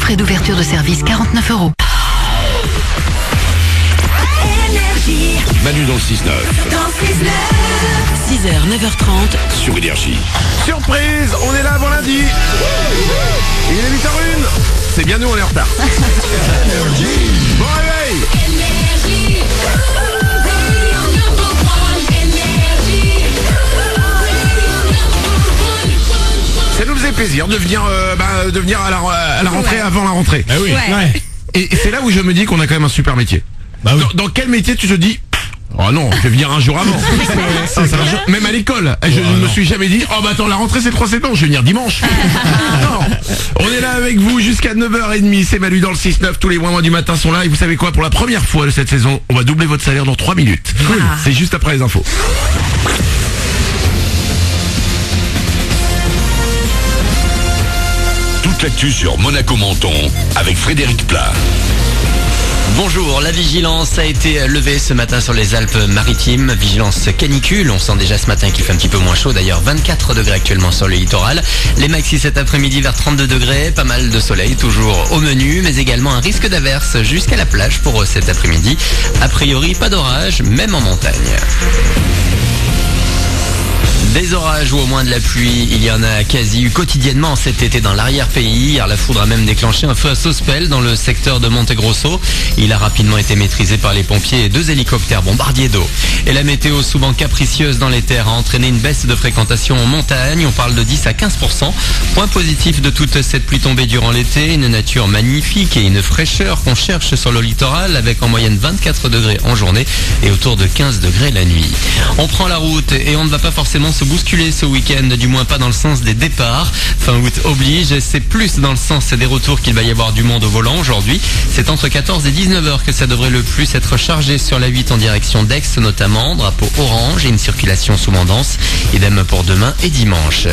frais d'ouverture de service 49 €. Manu dans le 6-9. 6h, 9h30. Sur Énergie. Surprise, on est là avant lundi. Il est 8h01. C'est bien nous, on est en retard. Bon réveil. Ça nous faisait plaisir de venir, à la rentrée avant la rentrée. Ah oui. Ouais. Et c'est là où je me dis qu'on a quand même un super métier. Bah oui. Dans quel métier tu te dis oh non, je vais venir un jour avant. Même à l'école, je ne me suis jamais dit oh bah attends, la rentrée c'est le 3 septembre, je vais venir dimanche. Non. On est là avec vous jusqu'à 9h30, c'est Manu dans le 6-9, tous les mois du matin sont là et vous savez quoi, pour la première fois de cette saison, on va doubler votre salaire dans 3 minutes. Cool. C'est juste après les infos. Toute l'actu sur Monaco Menton avec Frédéric Plat. Bonjour, la vigilance a été levée ce matin sur les Alpes-Maritimes. Vigilance canicule, on sent déjà ce matin qu'il fait un petit peu moins chaud. D'ailleurs, 24 degrés actuellement sur le littoral. Les maxis cet après-midi vers 32 degrés, pas mal de soleil toujours au menu, mais également un risque d'averse jusqu'à la plage pour cet après-midi. A priori, pas d'orage, même en montagne. Des orages ou au moins de la pluie, il y en a quasi eu quotidiennement cet été dans l'arrière-pays. Hier, la foudre a même déclenché un feu à Sospel dans le secteur de Montegrosso. Il a rapidement été maîtrisé par les pompiers et 2 hélicoptères bombardiers d'eau. Et la météo souvent capricieuse dans les terres a entraîné une baisse de fréquentation en montagne. On parle de 10 à 15%. Point positif de toute cette pluie tombée durant l'été, une nature magnifique et une fraîcheur qu'on cherche sur le littoral avec en moyenne 24 degrés en journée et autour de 15 degrés la nuit. On prend la route et on ne va pas forcément se bousculer ce week-end, du moins pas dans le sens des départs. Fin août oblige, c'est plus dans le sens des retours qu'il va y avoir du monde au volant aujourd'hui. C'est entre 14 et 19h que ça devrait le plus être chargé sur la 8 en direction d'Aix notamment, drapeau orange et une circulation sous mandance. Idem pour demain et dimanche.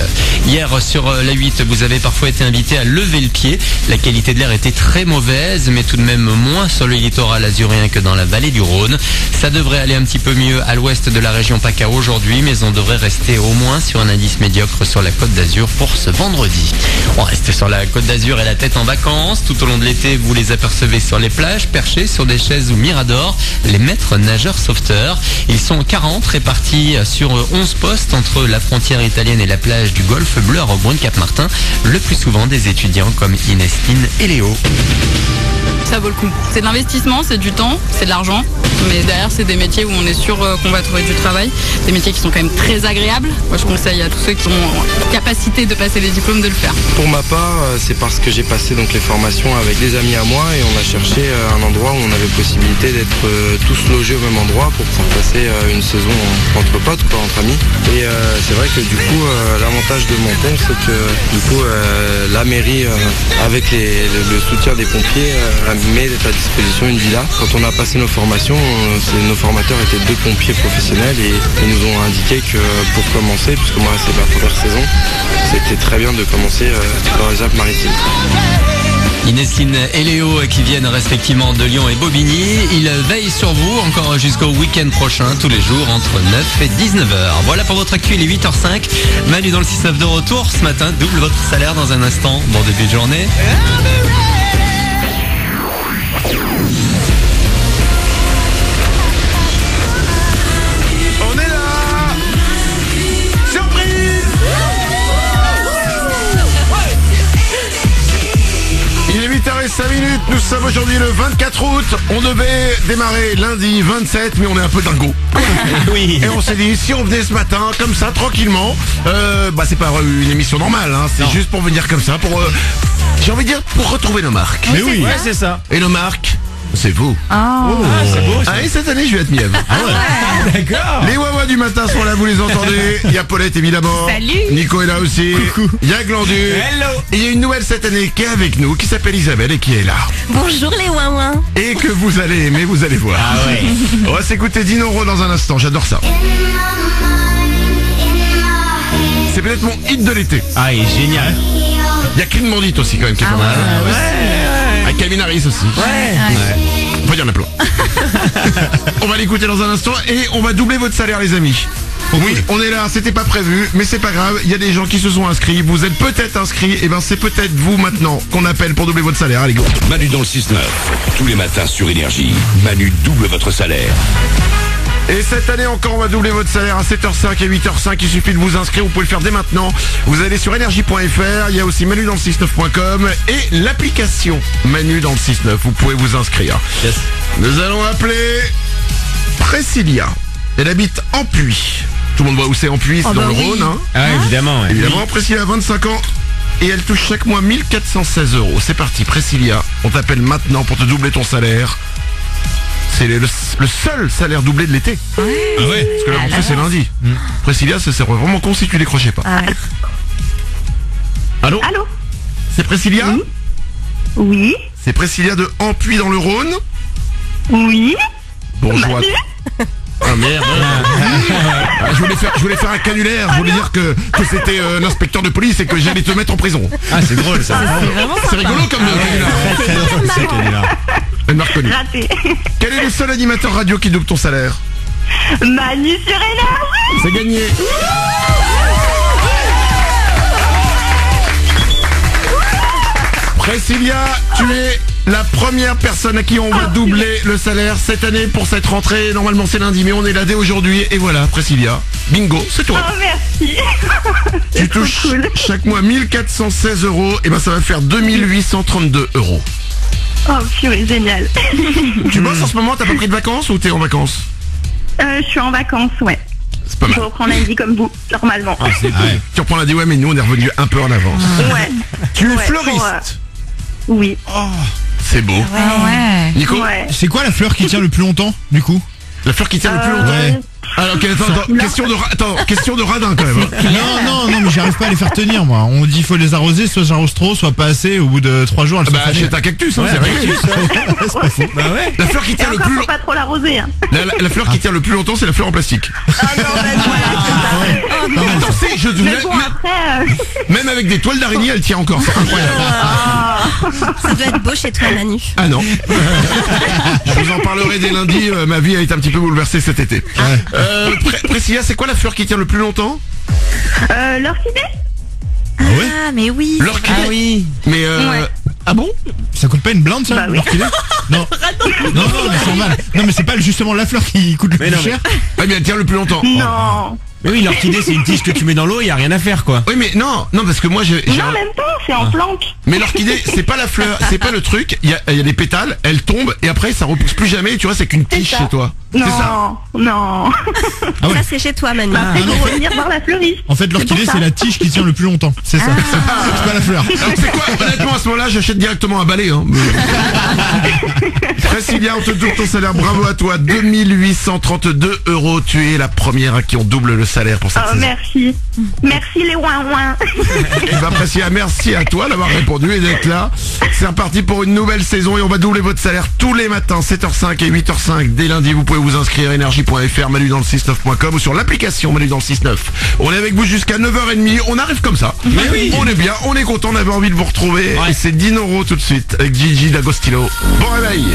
Hier sur la 8, vous avez parfois été invité à lever le pied. La qualité de l'air était très mauvaise, mais tout de même moins sur le littoral azuréen que dans la vallée du Rhône. Ça devrait aller un petit peu mieux à l'ouest de la région PACA aujourd'hui, mais on devrait rester au moins sur un indice médiocre sur la Côte d'Azur pour ce vendredi. On reste sur la Côte d'Azur et la tête en vacances. Tout au long de l'été, vous les apercevez sur les plages, perchés sur des chaises ou miradors, les maîtres nageurs sauveteurs. Ils sont 40 répartis sur 11 postes entre la frontière italienne et la plage du Golfe Bleu à Roquebrune-Cap-Martin. Le plus souvent des étudiants comme Inestine et Léo. Ça vaut le coup. C'est de l'investissement, c'est du temps, c'est de l'argent. Mais derrière, c'est des métiers où on est sûr qu'on va trouver du travail. Des métiers qui sont quand même très agréables. Moi, je conseille à tous ceux qui ont capacité de passer les diplômes de le faire. Pour ma part, c'est parce que j'ai passé donc les formations avec des amis à moi et on a cherché un endroit où on avait possibilité d'être tous logés au même endroit pour pouvoir passer une saison entre potes, quoi, entre amis. Et c'est vrai que du coup, l'avantage de Menton, c'est que du coup, la mairie, avec le soutien des pompiers, met à disposition une villa. Quand on a passé nos formations, nos formateurs étaient 2 pompiers professionnels et ils nous ont indiqué que pour commencer, puisque moi c'est ma première saison, c'était très bien de commencer dans les Alpes-Maritimes. Inestine et Léo qui viennent respectivement de Lyon et Bobigny. Ils veillent sur vous encore jusqu'au week-end prochain, tous les jours entre 9 et 19h. Voilà pour votre actu, il est 8h05. Manu dans le 6-9 de retour ce matin, double votre salaire dans un instant. Bon début de journée. Il est 8h05, nous sommes aujourd'hui le 24 août. On devait démarrer lundi 27, mais on est un peu dingo. Oui. Et on s'est dit, si on venait ce matin, comme ça, tranquillement, c'est pas une émission normale, hein, c'est juste pour venir comme ça, pour, j'ai envie de dire, pour retrouver nos marques. Mais oui, ouais, c'est ça. Et nos marques, c'est vous. C'est beau ça. Ah, et cette année, je vais être mièvre. Ah ouais. D'accord. Les Wawa du matin sont là, vous les entendez. Il y a Paulette évidemment. Salut. Nico est là aussi. Coucou. Il y a Glandu. Hello. Et il y a une nouvelle cette année qui est avec nous, qui s'appelle Isabelle et qui est là. Bonjour les ouin-ouin. Et que vous allez aimer, vous allez voir. Ah ouais. On va s'écouter Dinoro dans un instant, j'adore ça. C'est peut-être mon hit de l'été. Ah, il est génial. Il y a Clean Bandit aussi quand même qui est pas mal. Avec Calvin Harris aussi. Ouais. Enfin, il y en a plein. On va l'écouter dans un instant et on va doubler votre salaire les amis. Oui, on est là, c'était pas prévu, mais c'est pas grave, il y a des gens qui se sont inscrits, vous êtes peut-être inscrits, et ben c'est peut-être vous maintenant qu'on appelle pour doubler votre salaire, allez go. Manu dans le 6-9. Tous les matins sur Énergie. Manu double votre salaire. Et cette année encore, on va doubler votre salaire à 7h05 et 8h05. Il suffit de vous inscrire, vous pouvez le faire dès maintenant. Vous allez sur énergie.fr, il y a aussi Manu dans le 69.com et l'application Manu dans le 69. Vous pouvez vous inscrire. Yes. Nous allons appeler Priscilla. Elle habite Ampuis. Tout le monde voit où c'est Ampuis, c'est dans le Rhône. Hein. Ah, évidemment. Ouais. Évidemment, Priscilla a 25 ans. Et elle touche chaque mois 1416 €. C'est parti, Priscilla. On t'appelle maintenant pour te doubler ton salaire. C'est le seul salaire doublé de l'été. Ah ouais. Parce que la rentrée c'est lundi. Priscilla, ça serait vraiment con si tu décrochais pas. Allô? Allô? C'est Priscilla? Oui. C'est Priscilla de Ampuis dans le Rhône? Oui. Bonjour. Ah merde. Ah, je voulais faire un canulaire. Je voulais dire que c'était l'inspecteur de police et que j'allais te mettre en prison. Ah, c'est drôle ça. C'est rigolo comme canulaire. Très drôle ce canular. Elle m'a reconnu. Raté. Quel est le seul animateur radio qui double ton salaire? Manu sur Énergie. C'est gagné. Priscilla, tu es la première personne à qui on va doubler le salaire cette année pour cette rentrée. Normalement c'est lundi, mais on est là dès aujourd'hui. Et voilà, Priscilla. Bingo, c'est toi. Oh, merci. Tu touches cool. chaque mois 1416 €. Et ben ça va faire 2832 €. Oh, purée, génial. Tu bosses en ce moment, t'as pas pris de vacances ou t'es en vacances? Je suis en vacances, ouais. C'est pas Je mal. reprends lundi comme vous, normalement. Ah, c'est cool. Tu reprends la ouais, mais nous on est revenu un peu en avance. Ouais. Tu es Ouais, fleuriste. Oui. C'est beau. Nico, Ouais. C'est quoi la fleur qui tient le plus longtemps, du coup? la fleur qui tient le plus longtemps. Ouais. Alors, ok, attends, question de radin quand même. Hein. Non, mais j'arrive pas à les faire tenir, moi. On dit faut les arroser, soit j'arrose trop, soit pas assez. Au bout de 3 jours, elles sont Bah fanées. achète un cactus, hein, Ouais, c'est réglé. C'est pas faux. Bah ouais. La fleur qui Et tient le encore, plus faut pas trop l'arroser. Hein. la fleur qui tient le plus longtemps, c'est la fleur en plastique. Ah non, ben voilà. Attends, c'est, je Mais bon, après... même avec des toiles d'araignée, elle tient encore. C'est incroyable. Ça doit être beau chez toi, Manu. Ah non. Je vous en parlerai dès lundi. Ma vie a été un petit peu bouleversée cet été. Priscilla, c'est quoi la fleur qui tient le plus longtemps? L'orchidée. Ah, mais oui. L'orchidée. Ah oui. Mais Ouais. ah bon? Ça coûte pas une blinde, ça, Bah oui. l'orchidée? Non. Non, mais c'est normal. Non, mais c'est pas justement la fleur qui coûte le Mais plus non, mais- cher. Ouais, mais elle tient le plus longtemps. Non. Mais oui, l'orchidée, c'est une tige que tu mets dans l'eau, y a rien à faire, quoi. Oui, mais non, parce que moi j'ai Non, même pas, c'est en plante. Mais l'orchidée, c'est pas la fleur, c'est pas le truc. Il y a des pétales, elle tombe et après ça repousse plus jamais. Et tu vois, c'est qu'une tige ça. chez toi. C'est ça. Non. Ah ouais. Ça, c'est chez toi, Manu. Après, non, faut revenir voir la fleuriste. En fait, l'orchidée, pour ça. c'est la tige qui tient le plus longtemps. C'est ça. C'est pas la fleur. Alors c'est quoi? Honnêtement, à ce moment-là, j'achète directement un balai. Hein. Priscilla, on te double ton salaire. Bravo à toi. 2832 €. Tu es la première à qui on double le salaire pour cette Oh, saison. merci. Merci les ouin-ouin. Et bah Priscilla, merci à toi d'avoir répondu et d'être là. C'est reparti pour une nouvelle saison et on va doubler votre salaire tous les matins, 7h05 et 8h05. Dès lundi, vous pouvez vous inscrire énergie.fr, Manu dans le 69.com ou sur l'application Manu dans le 69. On est avec vous jusqu'à 9h30. On arrive comme ça. Mais oui. On est bien, on est content, on avait envie de vous retrouver. Ouais. Et c'est 10 € tout de suite avec Gigi D'Agostino. Bon réveil.